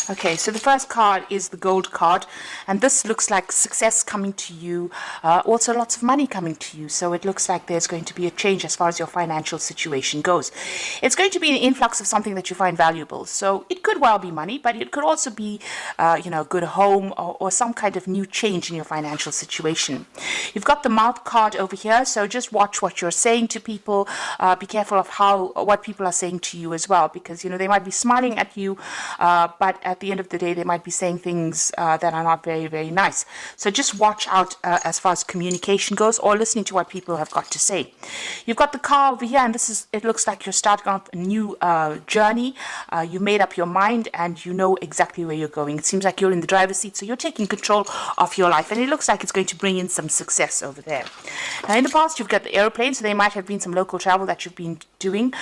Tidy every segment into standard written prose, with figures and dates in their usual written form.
Okay, so the first card is the gold card, and this looks like success coming to you, also lots of money coming to you. So it looks like there's going to be a change as far as your financial situation goes. It's going to be an influx of something that you find valuable. So it could well be money, but it could also be, a good home or some kind of new change in your financial situation. You've got the mouth card over here, so just watch what you're saying to people. Be careful of what people are saying to you as well, because they might be smiling at you, but at the end of the day, they might be saying things that are not very, very nice. So just watch out as far as communication goes, or listening to what people have got to say. You've got the car over here, and it looks like you're starting off a new journey. You made up your mind, and you know exactly where you're going. It seems like you're in the driver's seat, so you're taking control of your life, and it looks like it's going to bring in some success over there. Now, in the past, you've got the airplane, so there might have been some local travel that you've been doing.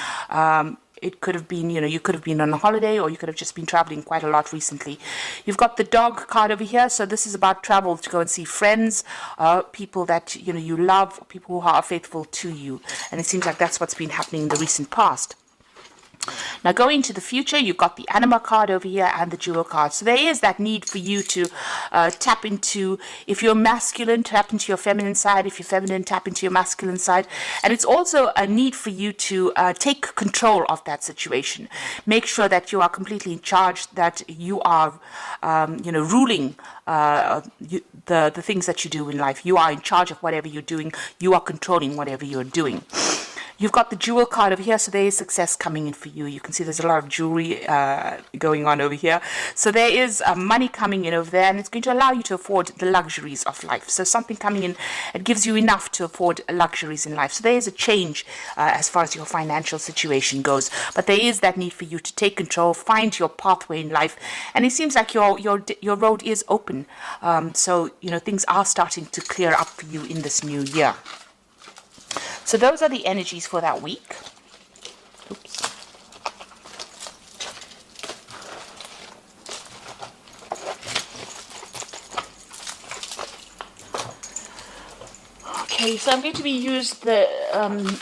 It could have been, you could have been on a holiday, or you could have just been traveling quite a lot recently. You've got the dog card over here. So this is about travel to go and see friends, people that, you love, people who are faithful to you. And it seems like that's what's been happening in the recent past. Now, going into the future, you've got the anima card over here and the jewel card. So there is that need for you to tap into, if you're masculine, tap into your feminine side. If you're feminine, tap into your masculine side. And it's also a need for you to take control of that situation. Make sure that you are completely in charge, that you are, ruling the things that you do in life. You are in charge of whatever you're doing. You are controlling whatever you're doing. You've got the jewel card over here, so there is success coming in for you. You can see there's a lot of jewelry going on over here. So there is money coming in over there, and it's going to allow you to afford the luxuries of life. So something coming in, it gives you enough to afford luxuries in life. So there is a change as far as your financial situation goes. But there is that need for you to take control, find your pathway in life. And it seems like your road is open. So, things are starting to clear up for you in this new year. So those are the energies for that week. Oops. Okay, so I'm going to use the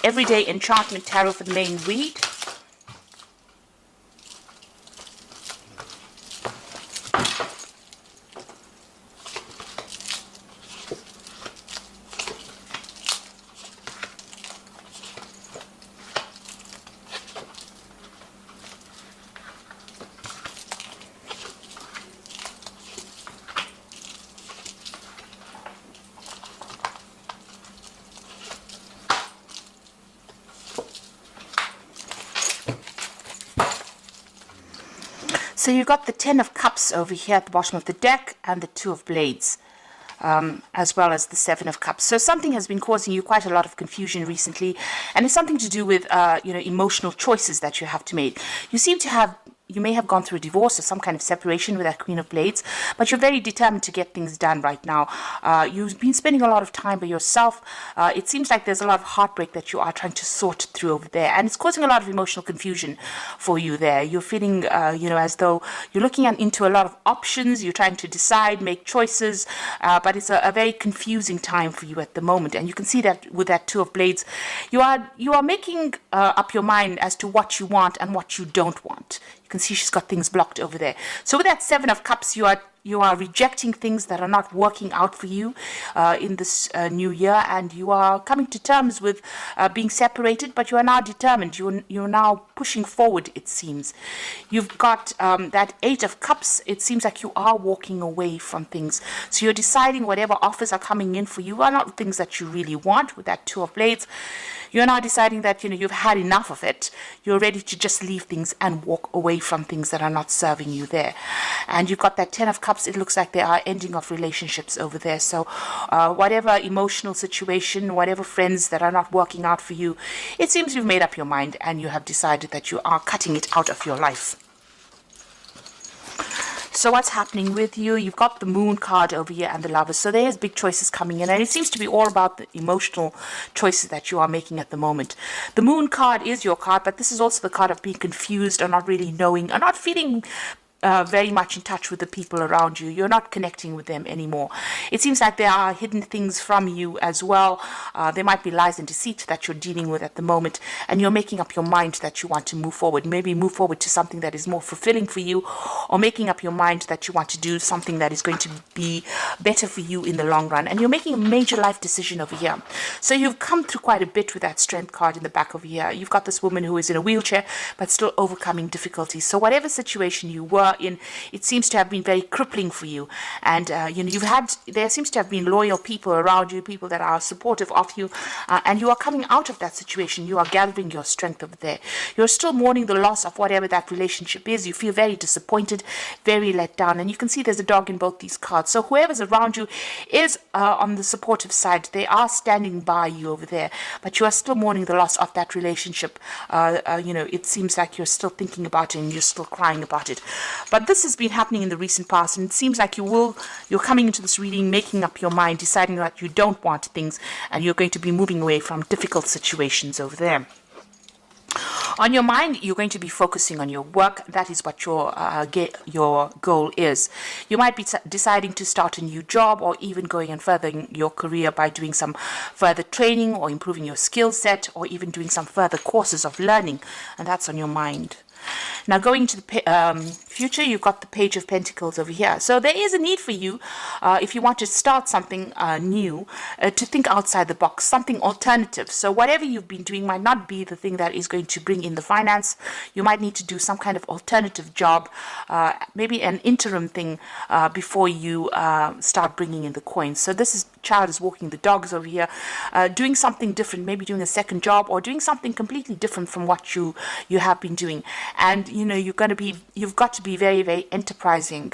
Everyday Enchantment Tarot for the main read. So you've got the Ten of Cups over here at the bottom of the deck, and the Two of Blades, as well as the Seven of Cups. So something has been causing you quite a lot of confusion recently, and it's something to do with emotional choices that you have to make. You may have gone through a divorce or some kind of separation with that Queen of Blades, but you're very determined to get things done right now. You've been spending a lot of time by yourself. It seems like there's a lot of heartbreak that you are trying to sort through over there, and it's causing a lot of emotional confusion for you there. You're feeling, as though you're looking into a lot of options. You're trying to decide, make choices, but it's a very confusing time for you at the moment. And you can see that with that Two of Blades, you are making up your mind as to what you want and what you don't want. You can see she's got things blocked over there. So with that Seven of Cups, you are rejecting things that are not working out for you in this new year, and you are coming to terms with being separated, but you are now determined. You're now pushing forward, it seems. You've got that Eight of Cups. It seems like you are walking away from things. So you're deciding whatever offers are coming in for you are not things that you really want. With that Two of Blades, you're now deciding that you've had enough of it. You're ready to just leave things and walk away from things that are not serving you there. And you've got that Ten of Cups. It looks like there are ending of relationships over there. So whatever emotional situation, whatever friends that are not working out for you, it seems you've made up your mind and you have decided that you are cutting it out of your life. So what's happening with you? You've got the Moon card over here and the Lovers. So there's big choices coming in, and it seems to be all about the emotional choices that you are making at the moment. The Moon card is your card, but this is also the card of being confused or not really knowing or not feeling very much in touch with the people around you. You're not connecting with them anymore. It seems like there are hidden things from you as well. There might be lies and deceit that you're dealing with at the moment, and you're making up your mind that you want to move forward. Maybe move forward to something that is more fulfilling for you, or making up your mind that you want to do something that is going to be better for you in the long run. And you're making a major life decision over here. So you've come through quite a bit with that strength card in the back over here. You've got this woman who is in a wheelchair, but still overcoming difficulties. So whatever situation you were in, it seems to have been very crippling for you, and there seems to have been loyal people around you, people that are supportive of you, and you are coming out of that situation. You are gathering your strength over there. You're still mourning the loss of whatever that relationship is. You feel very disappointed, very let down, and you can see there's a dog in both these cards. So whoever's around you is on the supportive side. They are standing by you over there, but you are still mourning the loss of that relationship. It seems like you're still thinking about it and you're still crying about it. But this has been happening in the recent past, and it seems like you're coming into this reading, making up your mind, deciding that you don't want things, and you're going to be moving away from difficult situations over there. On your mind, you're going to be focusing on your work. That is what your goal is. You might be deciding to start a new job, or even going and furthering your career by doing some further training or improving your skill set, or even doing some further courses of learning, and that's on your mind. Now, going to the future, you've got the Page of Pentacles over here. So there is a need for you, if you want to start something new, to think outside the box, something alternative. So whatever you've been doing might not be the thing that is going to bring in the finance. You might need to do some kind of alternative job, maybe an interim thing, before you start bringing in the coins. So this is child is walking the dogs over here, doing something different, maybe doing a second job, or doing something completely different from what you have been doing. And you've got to be very, very enterprising.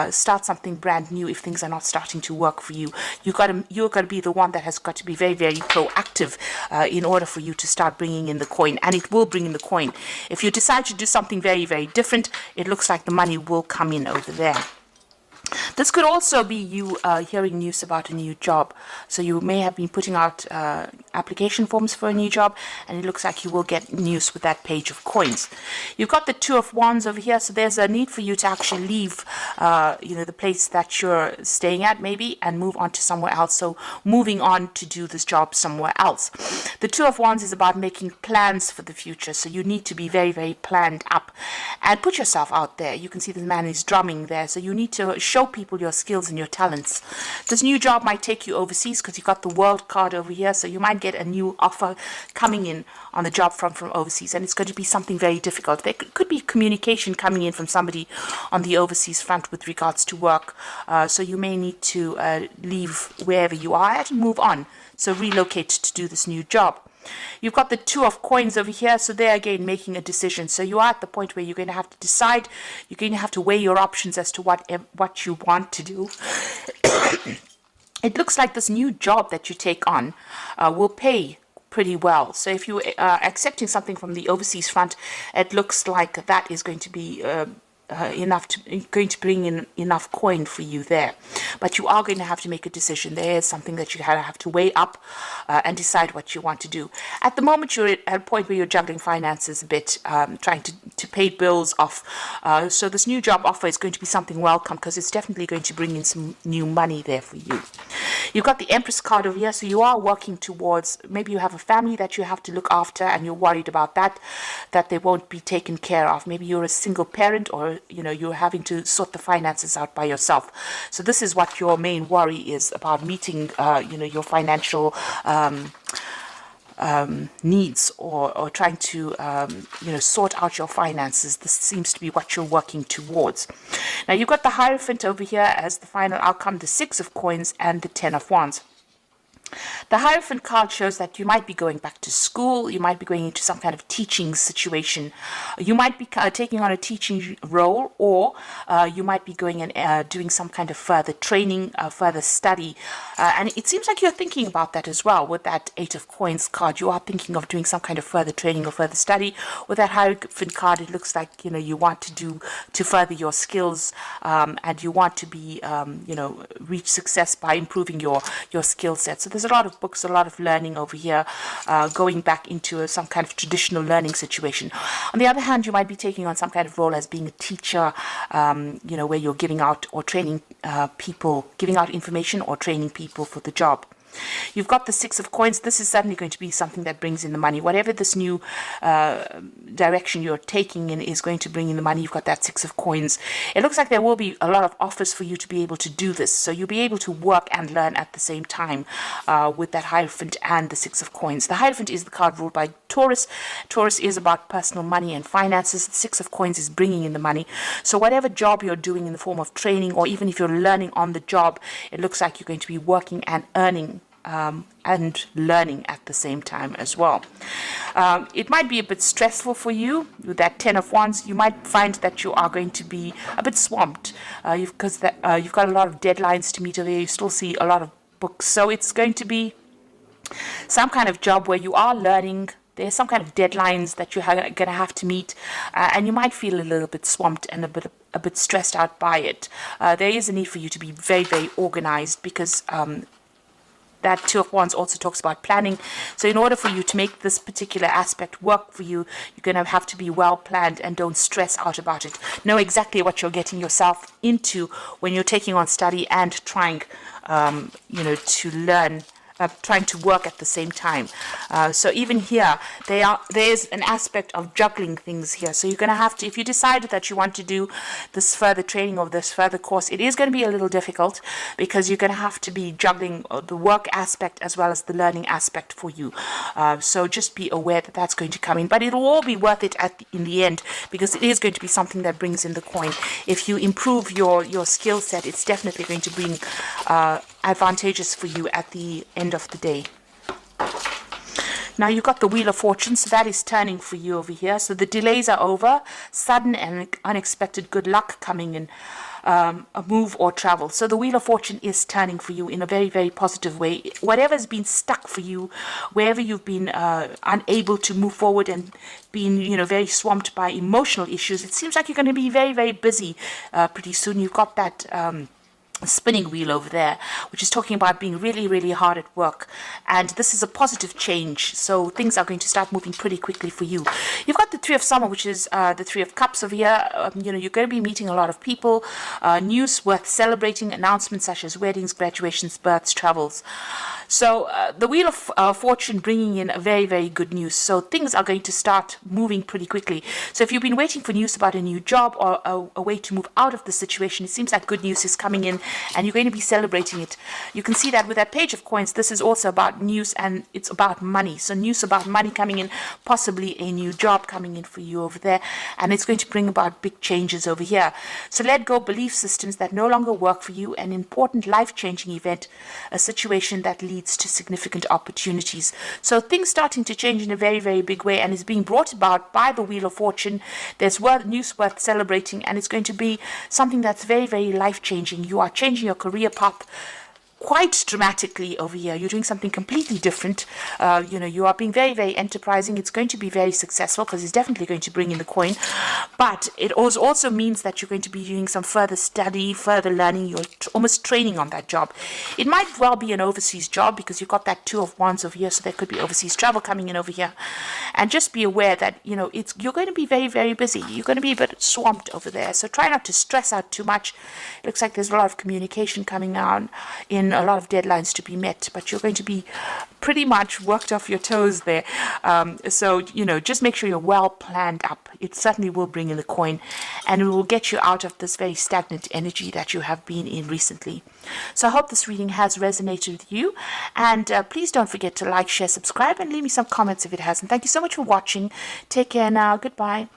Start something brand new if things are not starting to work for you. You're got to be the one that has got to be very, very proactive in order for you to start bringing in the coin, and it will bring in the coin. If you decide to do something very, very different, it looks like the money will come in over there. This could also be you hearing news about a new job. So you may have been putting out application forms for a new job, and it looks like you will get news with that Page of Coins. You've got the Two of Wands over here, so there's a need for you to actually leave the place that you're staying at maybe, and move on to somewhere else. So moving on to do this job somewhere else. The Two of Wands is about making plans for the future, so you need to be very, very planned up and put yourself out there. You can see the man is drumming there, so you need to show people your skills and your talents. This new job might take you overseas because you've got the World card over here, so you might get a new offer coming in on the job front from overseas, and it's going to be something very difficult. There could be communication coming in from somebody on the overseas front with regards to work, so you may need to leave wherever you are at and move on, so relocate to do this new job. You've got the Two of Coins over here, so there again making a decision. So you are at the point where you're going to have to decide, you're going to have to weigh your options as to what you want to do. It looks like this new job that you take on will pay pretty well. So if you are accepting something from the overseas front, it looks like that is going to be going to bring in enough coin for you there. But you are going to have to make a decision. There is something that you have to weigh up and decide what you want to do. At the moment, you're at a point where you're juggling finances a bit, trying to pay bills off. So this new job offer is going to be something welcome, because it's definitely going to bring in some new money there for you. You've got the Empress card over here, so you are working towards, maybe you have a family that you have to look after, and you're worried about that they won't be taken care of. Maybe you're a single parent, or you're having to sort the finances out by yourself. So this is what your main worry is about, meeting your financial needs, or trying to sort out your finances. This seems to be what you're working towards. Now you've got the Hierophant over here as the final outcome, the Six of Coins and the Ten of Wands. The Hierophant card shows that you might be going back to school, you might be going into some kind of teaching situation, you might be taking on a teaching role, or you might be going and doing some kind of further training, further study, and it seems like you're thinking about that as well. With that Eight of Coins card, you are thinking of doing some kind of further training or further study. With that Hierophant card, it looks like you want to further your skills, and you want to be reach success by improving your skill set. So this there's a lot of books, a lot of learning over here, going back into some kind of traditional learning situation. On the other hand, you might be taking on some kind of role as being a teacher, where you're giving out or training people, giving out information or training people for the job. You've got the Six of Coins. This is certainly going to be something that brings in the money. Whatever this new direction you're taking in is going to bring in the money. You've got that Six of Coins. It looks like there will be a lot of offers for you to be able to do this. So you'll be able to work and learn at the same time with that Hierophant and the Six of Coins. The Hierophant is the card ruled by Taurus. Taurus is about personal money and finances. The Six of Coins is bringing in the money. So whatever job you're doing in the form of training, or even if you're learning on the job, it looks like you're going to be working and earning and learning at the same time as well. It might be a bit stressful for you with that Ten of Wands. You might find that you are going to be a bit swamped because you've got a lot of deadlines to meet over there. You still see a lot of books, so it's going to be some kind of job where you are learning. There's some kind of deadlines that you're going to have to meet, and you might feel a little bit swamped and a bit stressed out by it. There is a need for you to be very, very organized, because that Two of Wands also talks about planning. So in order for you to make this particular aspect work for you, you're going to have to be well planned and don't stress out about it. Know exactly what you're getting yourself into when you're taking on study and trying, to learn, trying to work at the same time. So even here, there's an aspect of juggling things here. So you're going to have to, if you decide that you want to do this further training or this further course, it is going to be a little difficult, because you're going to have to be juggling the work aspect as well as the learning aspect for you. So just be aware that that's going to come in, but it'll all be worth it in the end, because it is going to be something that brings in the coin. If you improve your skill set, it's definitely going to bring advantages for you at the end of the day. Now you've got the Wheel of Fortune, so that is turning for you over here. So the delays are over, sudden and unexpected good luck coming in, a move or travel. So the Wheel of Fortune is turning for you in a very, very positive way. Whatever's been stuck for you, wherever you've been unable to move forward and been, very swamped by emotional issues, it seems like you're going to be very, very busy pretty soon. You've got that spinning wheel over there, which is talking about being really, really hard at work, and this is a positive change, so things are going to start moving pretty quickly for you. You've got the Three of Summer, which is the Three of Cups over here. You're going to be meeting a lot of people, news worth celebrating, announcements such as weddings, graduations, births, travels. So the Wheel of Fortune bringing in a very, very good news. So things are going to start moving pretty quickly. So if you've been waiting for news about a new job or a way to move out of the situation, it seems like good news is coming in and you're going to be celebrating it. You can see that with that Page of Coins, this is also about news and it's about money. So news about money coming in, possibly a new job coming in for you over there, and it's going to bring about big changes over here. So let go belief systems that no longer work for you, an important life-changing event, a situation that leads to significant opportunities. So things starting to change in a very, very big way, and is being brought about by the Wheel of Fortune. There's news worth celebrating, and it's going to be something that's very, very life-changing. You are changing your career path quite dramatically over here. You're doing something completely different. You are being very, very enterprising. It's going to be very successful because it's definitely going to bring in the coin. But it also means that you're going to be doing some further study, further learning. You're almost training on that job. It might well be an overseas job because you've got that Two of Wands over here, so there could be overseas travel coming in over here. And just be aware that, you're going to be very, very busy. You're going to be a bit swamped over there. So try not to stress out too much. It looks like there's a lot of communication coming out in a lot of deadlines to be met, but you're going to be pretty much worked off your toes there. So just make sure you're well planned up. It certainly will bring in the coin, and it will get you out of this very stagnant energy that you have been in recently. So I hope this reading has resonated with you, and please don't forget to like, share, subscribe, and leave me some comments if it hasn't. Thank you so much for watching. Take care now. Goodbye.